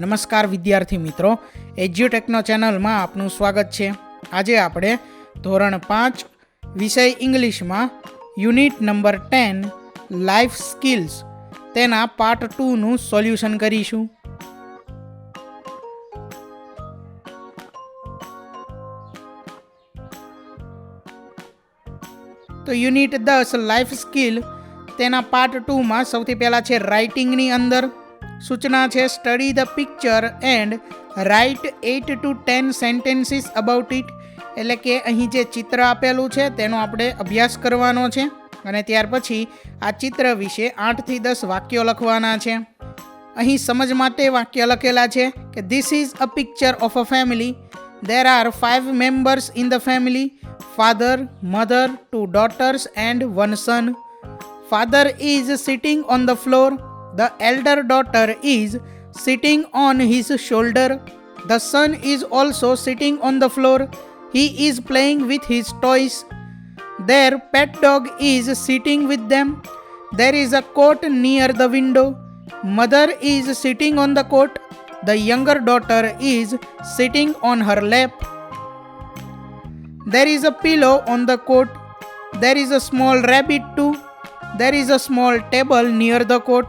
નમસ્કાર વિદ્યાર્થી મિત્રો, એજ્યુટેકનો ચેનલમાં આપનું સ્વાગત છે। આજે આપણે ધોરણ 5 વિષય ઇંગ્લિશમાં યુનિટ નંબર 10 લાઈફ સ્કિલ્સ તેના પાર્ટ 2નું સોલ્યુશન કરીશું। તો યુનિટ 10 લાઈફ સ્કિલ તેના પાર્ટ 2માં સૌથી પહેલાં છે રાઇટિંગની અંદર સૂચના છે study the picture and write 8 to 10 sentences about it, એટલે કે અહીં જે ચિત્ર આપેલું છે તેનો આપણે અભ્યાસ કરવાનો છે અને ત્યાર પછી આ ચિત્ર વિશે 8 થી 10 વાક્યો લખવાના છે। અહીં સમજ માટે વાક્ય લખેલા છે કે this is a picture of a family, there are 5 members in the family, father, mother, 2 daughters and 1 son. Father is sitting on the floor. The elder daughter is sitting on his shoulder. The son is also sitting on the floor. He is playing with his toys. Their pet dog is sitting with them. There is a coat near the window. Mother is sitting on the coat. The younger daughter is sitting on her lap. There is a pillow on the coat. There is a small rabbit too. There is a small table near the coat.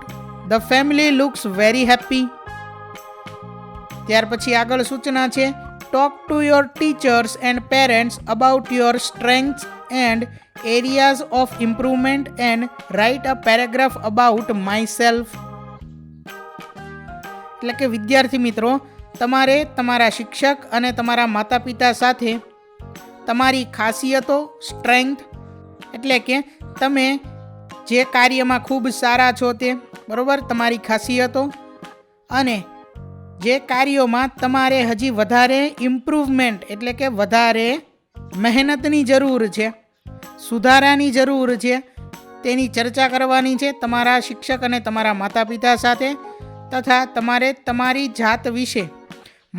The family looks very happy. ત્યાર પછી આગળ સૂચના છે talk to your teachers and parents about your strengths and areas of improvement and write a paragraph about myself. એટલે કે વિદ્યાર્થી મિત્રો, તમારે તમારા શિક્ષક અને તમારા માતા પિતા સાથે તમારી ખાસિયતો, સ્ટ્રેન્થ એટલે કે તમે જે કાર્યમાં ખૂબ સારા છો તે, બરાબર, તમારી ખાસિયતો અને જે કાર્યોમાં તમારે હજી વધારે ઇમ્પ્રૂવમેન્ટ એટલે કે વધારે મહેનતની જરૂર છે, સુધારાની જરૂર છે, તેની ચર્ચા કરવાની છે તમારા શિક્ષક અને તમારા માતા પિતા સાથે। તથા તમારે તમારી જાત વિશે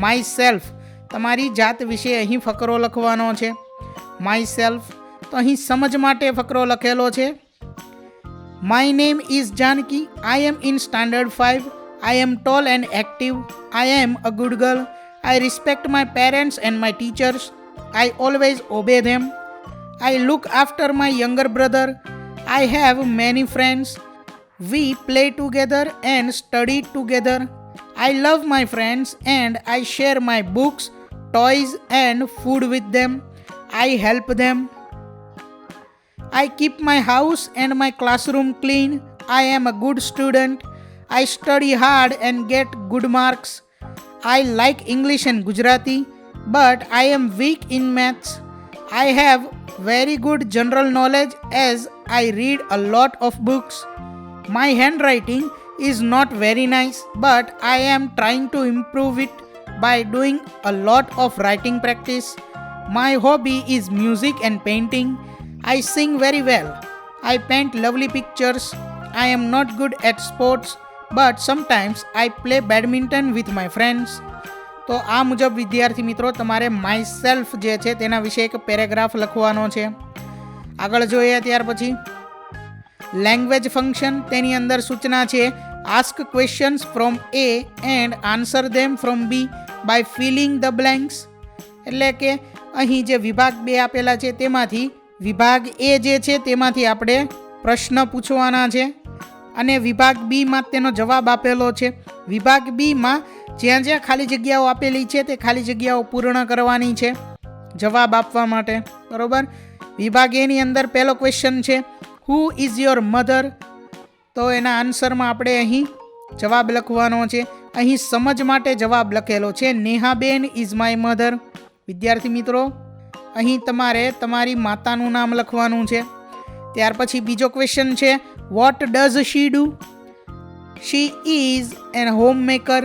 માય સેલ્ફ, તમારી જાત વિશે અહીં ફકરો લખવાનો છે માય સેલ્ફ। તો અહીં સમજ માટે ફકરો લખેલો છે My name is Janki. I am in standard 5. I am tall and active. I am a good girl. I respect my parents and my teachers. I always obey them. I look after my younger brother. I have many friends. We play together and study together. I love my friends and I share my books, toys and food with them. I help them. I keep my house and my classroom clean. I am a good student. I study hard and get good marks. I like English and Gujarati, but I am weak in maths. I have very good general knowledge as I read a lot of books. My handwriting is not very nice, but I am trying to improve it by doing a lot of writing practice. My hobby is music and painting. I sing very well. I paint lovely pictures. I am not good at sports, but sometimes I play badminton with my friends. તો આ મુજબ વિદ્યાર્થી મિત્રો તમારે my self જે છે તેના વિશે એક પેરેગ્રાફ લખવાનો છે। આગળ જોઈએ ત્યાર પછી લેંગ્વેજ ફંક્શન, તેની અંદર સૂચના છે ask questions from A and answer them from B by filling the blanks, એટલે કે અહીં જે વિભાગ 2 આપેલા છે તેમાંથી વિભાગ એ જે છે તેમાંથી આપણે પ્રશ્ન પૂછવાના છે અને વિભાગ બીમાં તેનો જવાબ આપેલો છે। વિભાગ બીમાં જ્યાં જ્યાં ખાલી જગ્યાઓ આપેલી છે તે ખાલી જગ્યાઓ પૂર્ણ કરવાની છે જવાબ આપવા માટે, બરાબર। વિભાગ એની અંદર પહેલો ક્વેશ્ચન છે હુ ઇઝ યોર મધર, તો એના આન્સરમાં આપણે અહીં જવાબ લખવાનો છે। અહીં સમજ માટે જવાબ લખેલો છે નેહાબેન ઇઝ માય મધર। વિદ્યાર્થી મિત્રો, અહીં તમારે તમારી માતાનું નામ લખવાનું છે। ત્યાર પછી બીજો ક્વેશ્ચન છે what does she do, she is an homemaker.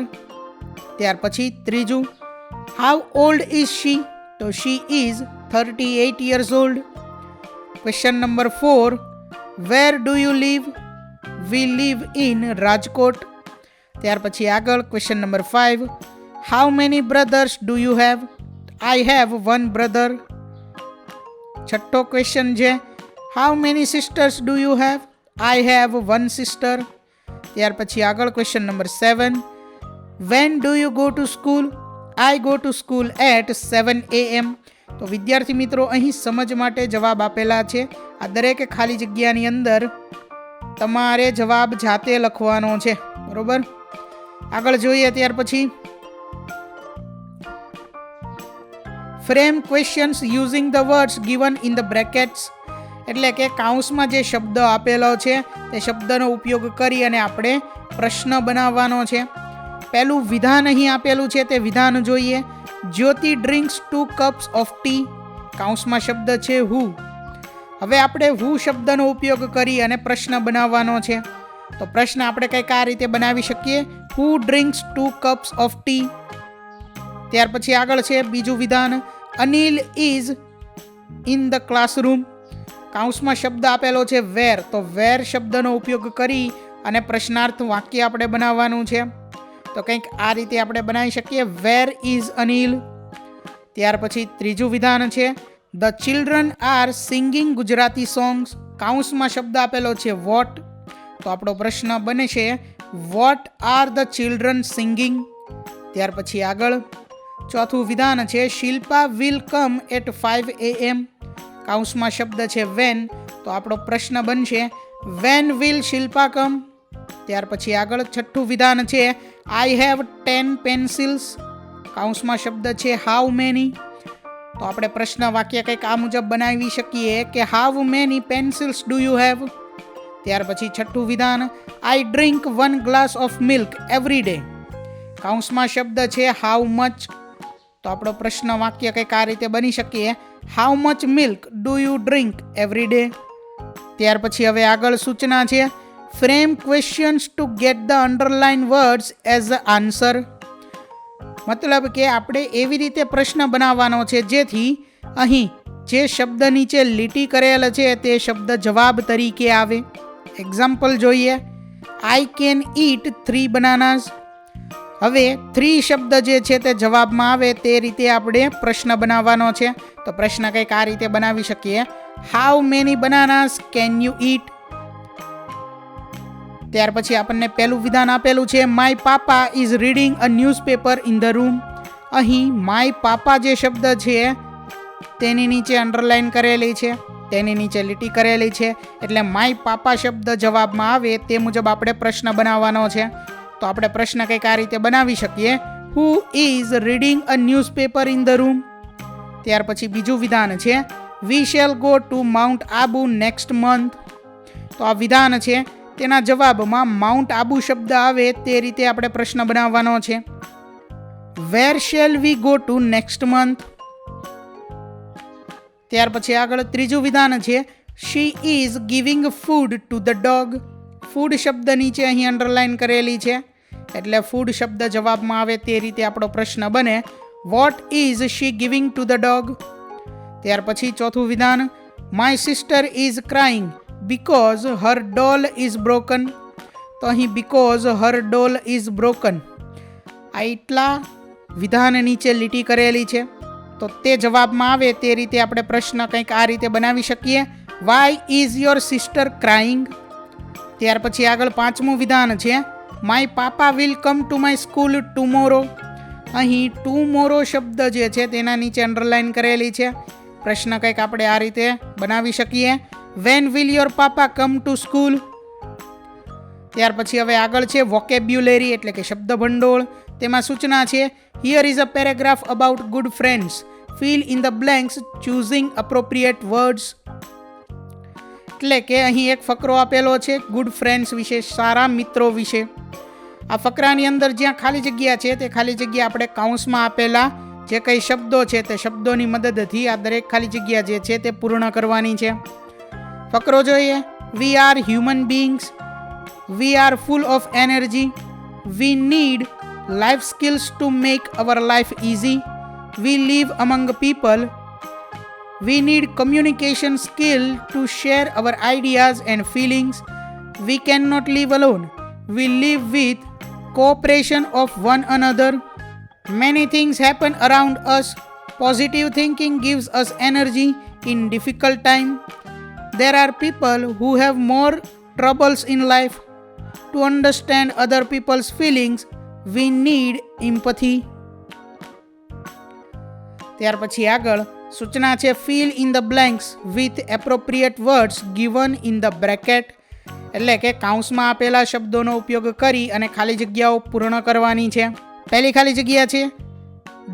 ત્યાર પછી ત્રીજું હાઉ ઓલ્ડ ઇઝ શી, તો she is 38 years old। Question number 4 where do you live, we live in Rajkot. ત્યાર પછી આગળ question number 5 how many brothers do you have, I have 1 brother। છઠ્ઠો question છે how many sisters do you have, I have 1 sister। ત્યાર પછી આગળ question number 7 when do you go to school? I go to school at 7 AM. તો વિદ્યાર્થી મિત્રો અહીં સમજ માટે જવાબ આપેલા છે. આ દરેક ખાલી જગ્યાની અંદર તમારે જવાબ જાતે લખવાનો છે, બરોબર. આગળ જોઈએ ત્યાર પછી frame questions using the words given in the brackets. એટલે કે કાઉન્સમાં જે શબ્દ આપેલો છે તે શબ્દનો ઉપયોગ કરી અને આપણે પ્રશ્ન બનાવવાનો છે. પહેલું વિધાન અહીં આપેલું છે તે વિધાન જોઈએ. જ્યોતિ ડ્રિંક્સ 2 cups ઓફ ટી. કાઉન્સમાં શબ્દ છે હુ. હવે આપણે હુ શબ્દનો ઉપયોગ કરી અને પ્રશ્ન બનાવવાનો છે. તો પ્રશ્ન આપણે કંઈક આ રીતે બનાવી શકીએ, who drinks 2 cups of tea. ત્યાર પછી આગળ છે બીજું વિધાન, Anil is in the classroom. કાઉન્સમાં શબ્દ આપેલો છે વેર. તો વેર શબ્દનો ઉપયોગ કરી અને પ્રશ્નાર્થ વાક્ય આપણે બનાવવાનું છે. તો કંઈક આ રીતે આપણે બનાવી શકીએ, વેર ઇઝ અનિલ. ત્યાર પછી ત્રીજું વિધાન છે, the children are singing Gujarati songs. કાઉન્સમાં શબ્દ આપેલો છે વોટ. તો આપણો પ્રશ્ન બને છે what are the children singing. ત્યાર પછી આગળ ચોથું વિધાન છે, Shilpa will come at 5 AM. કાઉન્સમાં શબ્દ છે વેન. તો આપણો પ્રશ્ન બનશે વેન વિલ શિલ્પા કમ. ત્યાર પછી આગળ છઠ્ઠું વિધાન છે, આઈ હેવ 10 પેન્સિલ્સ. કાઉન્સમાં શબ્દ છે હાઉ મેની. તો આપણે પ્રશ્ન વાક્ય કંઈક આ મુજબ બનાવી શકીએ કે how many pencils do you have. ત્યાર પછી છઠ્ઠું વિધાન, I drink 1 glass of milk every day. કાઉન્સમાં શબ્દ છે હાઉ મચ. તો આપણો પ્રશ્ન વાક્ય કંઈક આ રીતે બની શકીએ, how much milk do you drink every day. ત્યાર પછી હવે આગળ સૂચના છે, frame questions to get the underline words as a answer. મતલબ કે આપણે એવી રીતે પ્રશ્ન બનાવવાનો છે જેથી અહીં જે શબ્દ નીચે લીટી કરેલ છે તે શબ્દ જવાબ તરીકે આવે. એક્ઝામ્પલ જોઈએ, આઈ કેન ઈટ 3 bananas. હવે 3 શબ્દ જે છે તે જવાબમાં આવે તે રીતે આપણે પ્રશ્ન બનાવવાનો છે. તો પ્રશ્ન કંઈક આ રીતે બનાવી શકીએ, હાઉ મેની બનાનાસ કેન યુ ઈટ. ત્યાર પછી આપણને પહેલું વિધાન આપેલું છે, my papa is reading a newspaper in the room. અહીં માય પાપા જે શબ્દ છે તેની નીચે અંડરલાઇન કરેલી છે, તેની નીચે લીટી કરેલી છે, એટલે માય પાપા શબ્દ જવાબમાં આવે તે મુજબ આપણે પ્રશ્ન બનાવવાનો છે. તો આપણે પ્રશ્ન કંઈક આ રીતે બનાવી શકીએ, who is reading a newspaper in the room. ત્યાર પછી બીજું વિધાન છે, we shall go to mount Abu next month. તો આ વિધાન છે, તેના જવાબમાં માઉન્ટ આબુ શબ્દ આવે તે રીતે આપણે પ્રશ્ન બનાવવાનો છે. Where shall we go to next month. ત્યાર પછી આગળ ત્રીજું વિધાન છે, she is giving food to the dog. Food શબ્દ નીચે અહીં અંડરલાઇન કરેલી છે, એટલે ફૂડ શબ્દ જવાબમાં આવે તે રીતે આપણો પ્રશ્ન બને, what is she giving to the dog. ત્યાર પછી ચોથું વિધાન, my sister is crying because her doll is broken. તો અહીં because her doll is broken આ એટલા વિધાન નીચે લીટી કરેલી છે. તો તે જવાબમાં આવે તે રીતે આપણે પ્રશ્ન કંઈક આ રીતે બનાવી શકીએ, why is your sister crying. ત્યાર પછી આગળ પાંચમું વિધાન છે, my papa will come to my school tomorrow. અહીં ટુમોરો શબ્દ જે છે તેના નીચે અંડરલાઇન કરેલી છે. પ્રશ્ન કંઈક આપણે આ રીતે બનાવી શકીએ, when will your papa come to school. ત્યાર પછી હવે આગળ છે વોકેબ્યુલેરી એટલે કે શબ્દ ભંડોળ. તેમાં સૂચના છે, here is a paragraph about good friends, fill in the blanks choosing appropriate words. એટલે કે અહીં એક ફકરો આપેલો છે ગુડ ફ્રેન્ડ્સ વિશે, સારા મિત્રો વિશે. આ ફકરાની અંદર જ્યાં ખાલી જગ્યા છે તે ખાલી જગ્યા આપણે કાઉન્સમાં આપેલા જે કંઈ શબ્દો છે તે શબ્દોની મદદથી આ દરેક ખાલી જગ્યા જે છે તે પૂર્ણ કરવાની છે. ફકરો જોઈએ, we are human beings, we are full of energy, we need life skills to make our life easy, we live among people, we need communication skill to share our ideas and feelings, we cannot live alone, we live with cooperation of one another, many things happen around us, positive thinking gives us energy in difficult time, there are people who have more troubles in life, to understand other people's feelings we need empathy. ત્યાર પછી આગળ સૂચના છે fill in the blanks with appropriate words given in the bracket, એટલે કે કૌંસમાં આપેલા શબ્દોનો ઉપયોગ કરી અને ખાલી જગ્યાઓ પૂર્ણ કરવાની છે. પહેલી ખાલી જગ્યા છે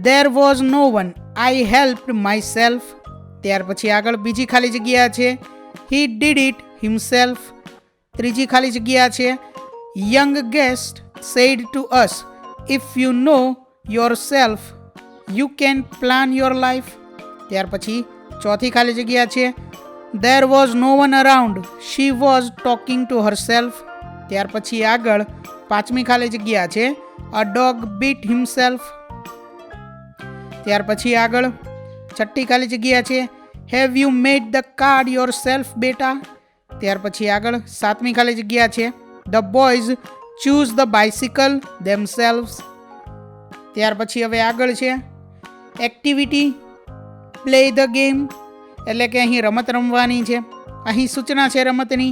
There was no one, I helped myself. ત્યાર પછી આગળ બીજી ખાલી જગ્યા છે He did it himself. ત્રીજી ખાલી જગ્યા છે Young guest said to us, if you know yourself, you can plan your life. ત્યાર પછી ચોથી ખાલી જગ્યા છે There was no one around, she was talking to herself. ત્યાર પછી આગળ પાંચમી ખાલી જગ્યા છે A dog beat himself. ત્યાર પછી આગળ છઠ્ઠી ખાલી જગ્યા છે Have you made the card yourself, બેટા? ત્યાર પછી આગળ સાતમી ખાલી જગ્યા છે The boys choose the bicycle themselves. ત્યાર પછી હવે આગળ છે એક્ટિવિટી પ્લે ધ ગેમ, એટલે કે અહીં રમત રમવાની છે. અહીં સૂચના છે રમતની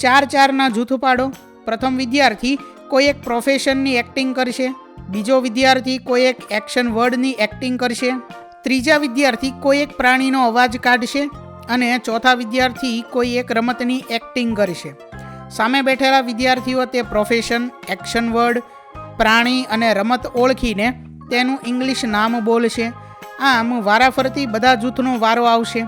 4-4ના જૂથ પાડો. પ્રથમ વિદ્યાર્થી કોઈ એક પ્રોફેશનની એક્ટિંગ કરશે, બીજો વિદ્યાર્થી કોઈ એક એક્શન વર્ડની એક્ટિંગ કરશે, ત્રીજા વિદ્યાર્થી કોઈ એક પ્રાણીનો અવાજ કાઢશે અને ચોથા વિદ્યાર્થી કોઈ એક રમતની એક્ટિંગ કરશે. સામે બેઠેલા વિદ્યાર્થીઓ તે પ્રોફેશન, એક્શન વર્ડ, પ્રાણી અને રમત ઓળખીને તેનું ઇંગ્લિશ નામ બોલશે. આમ વારાફરતી બધા જૂથનો વારો આવશે.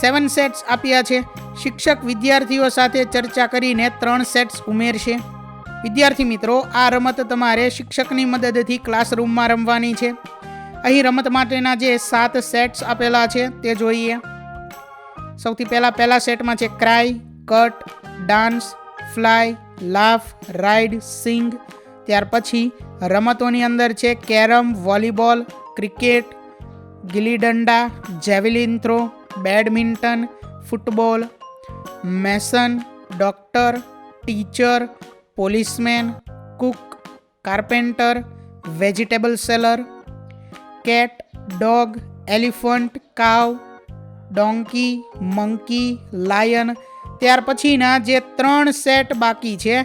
7 સેટ્સ આપ્યા છે. શિક્ષક વિદ્યાર્થીઓ સાથે ચર્ચા કરીને 3 સેટ્સ ઉમેરશે. વિદ્યાર્થી મિત્રો, આ રમત તમારે શિક્ષકની મદદથી ક્લાસરૂમમાં રમવાની છે. અહીં રમત માટેના જે 7 સેટ્સ આપેલા છે તે જોઈએ. સૌથી પહેલા સેટમાં છે cry, cut, dance, fly, laugh, ride, sing. ત્યાર પછી રમતોની અંદર છે carrom, volleyball, cricket, gilli danda, javelin throw, badminton, football, mason, doctor, teacher, policeman, cook, carpenter, vegetable seller, cat, dog, elephant, cow, donkey, monkey, lion. ત્યાર પછીના જે 3 સેટ બાકી છે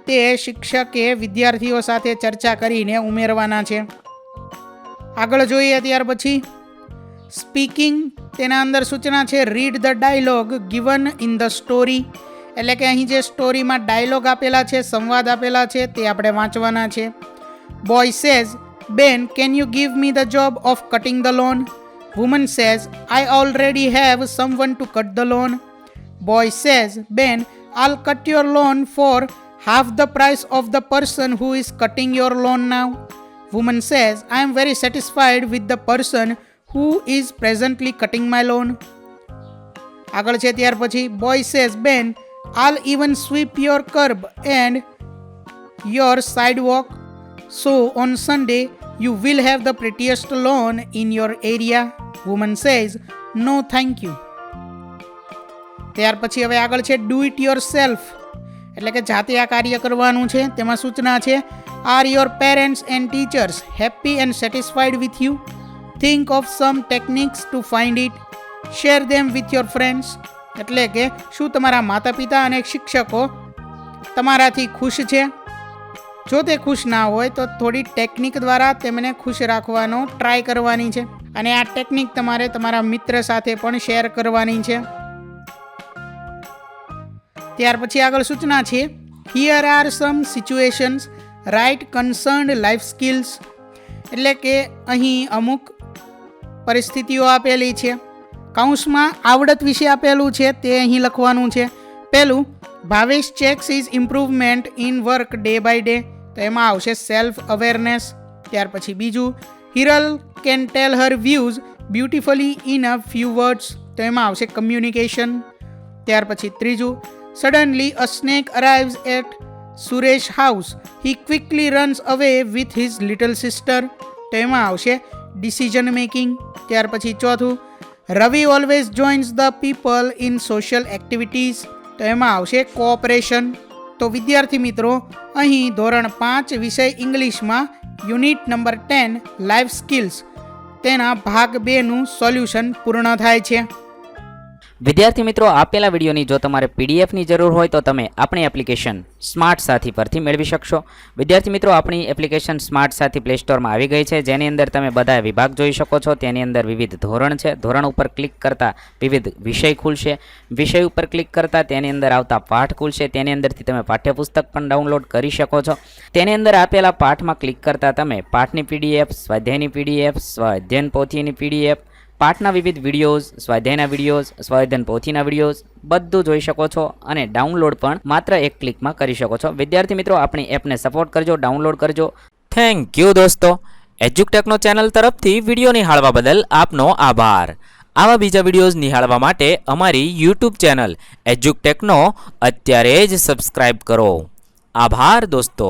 તે શિક્ષકે વિદ્યાર્થીઓ સાથે ચર્ચા કરીને ઉમેરવાના છે. આગળ જોઈએ ત્યાર પછી સ્પીકિંગ. તેના અંદર સૂચના છે read the dialogue given in the story, એટલે કે અહીં જે સ્ટોરીમાં ડાયલોગ આપેલા છે, સંવાદ આપેલા છે તે આપણે વાંચવાના છે. Boy says, Ben, can you give me the job of cutting the lawn? Woman says, I already have someone to cut the lawn. Boy says, Ben, I'll cut your lawn for half the price of the person who is cutting your lawn now. Woman says, I am very satisfied with the person who is presently cutting my lawn. આગળ છે ત્યાર પછી boy says, Ben, I'll even sweep your curb and your sidewalk. So on Sunday, you will have the prettiest lawn in your area. Woman says, no thank you. ત્યાર પછી હવે આગળ છે do it yourself, એટલે કે જાતે આ કાર્ય કરવાનું છે. તેમાં સૂચના છે are your parents and teachers happy and satisfied with you? Think of some techniques to find it. Share them with your friends. એટલે કે શું તમારા માતા પિતા અને શિક્ષકો તમારાથી ખુશ છે? જો તે ખુશ ના હોય તો થોડી ટેકનિક દ્વારા તેમને ખુશ રાખવાનો ટ્રાય કરવાની છે અને આ ટેકનિક તમારે તમારા મિત્ર સાથે પણ શેર કરવાની છે. ત્યાર પછી આગળ સૂચના છે here are some situations right concerned life skills, એટલે કે અહીં અમુક પરિસ્થિતિઓ આપેલી છે. કૌંસમાં આવડત વિશે આપેલું છે તે અહીં લખવાનું છે. પહેલું, Bhavesh checks is improvement in work day by day, તો એમાં આવશે સેલ્ફ અવેરનેસ. ત્યાર પછી બીજું, Hiral can tell her views beautifully in a few words, તો એમાં આવશે કમ્યુનિકેશન. ત્યાર પછી ત્રીજું, suddenly a snake arrives at Suresh house, he quickly runs away with his little sister, તો એમાં આવશે ડિસિઝન મેકિંગ. ત્યાર પછી ચોથું, Ravi always joins the people in social activities, તો એમાં આવશે કોઓપરેશન. તો વિદ્યાર્થી મિત્રો, અહીં ધોરણ 5 વિષય ઇંગ્લિશમાં યુનિટ નંબર 10 લાઈફ સ્કિલ્સ તેના ભાગ 2નું સોલ્યુશન પૂર્ણ થાય છે. વિદ્યાર્થી મિત્રો, આપેલા વિડીયોની જો તમારે પીડીએફની જરૂર હોય તો તમે આપણી એપ્લિકેશન સ્માર્ટ સાથી પરથી મેળવી શકશો. વિદ્યાર્થી મિત્રો, આપણી એપ્લિકેશન સ્માર્ટ સાથી પ્લે સ્ટોરમાં આવી ગઈ છે, જેની અંદર તમે બધા વિભાગ જોઈ શકો છો. તેની અંદર વિવિધ ધોરણ છે. ધોરણ ઉપર ક્લિક કરતાં વિવિધ વિષય ખુલશે. વિષય ઉપર ક્લિક કરતાં તેની અંદર આવતા પાઠ ખુલશે. તેની અંદરથી તમે પાઠ્યપુસ્તક પણ ડાઉનલોડ કરી શકો છો. તેની અંદર આપેલા પાઠમાં ક્લિક કરતાં તમે પાઠની પીડીએફ, સ્વાધ્યાયની પીડીએફ, સ્વાધ્યાયન પોથીની પીડીએફ, પાઠના વિવિધ વિડીયોઝ, સ્વાધ્યાયના વિડીયોઝ, સ્વાધ્યાયન પોથીના વિડીયોઝ બધું જોઈ શકો છો અને ડાઉનલોડ પણ માત્ર એક ક્લિકમાં કરી શકો છો. વિદ્યાર્થી મિત્રો, આપણી એપને સપોર્ટ કરજો, ડાઉનલોડ કરજો. થેન્ક યુ દોસ્તો. એજ્યુકટેકનો ચેનલ તરફથી વિડીયો નિહાળવા બદલ આપનો આભાર. આવા બીજા વિડીયોઝ નિહાળવા માટે અમારી યુટ્યુબ ચેનલ એજ્યુકટેકનો અત્યારે જ સબસ્ક્રાઇબ કરો. આભાર દોસ્તો.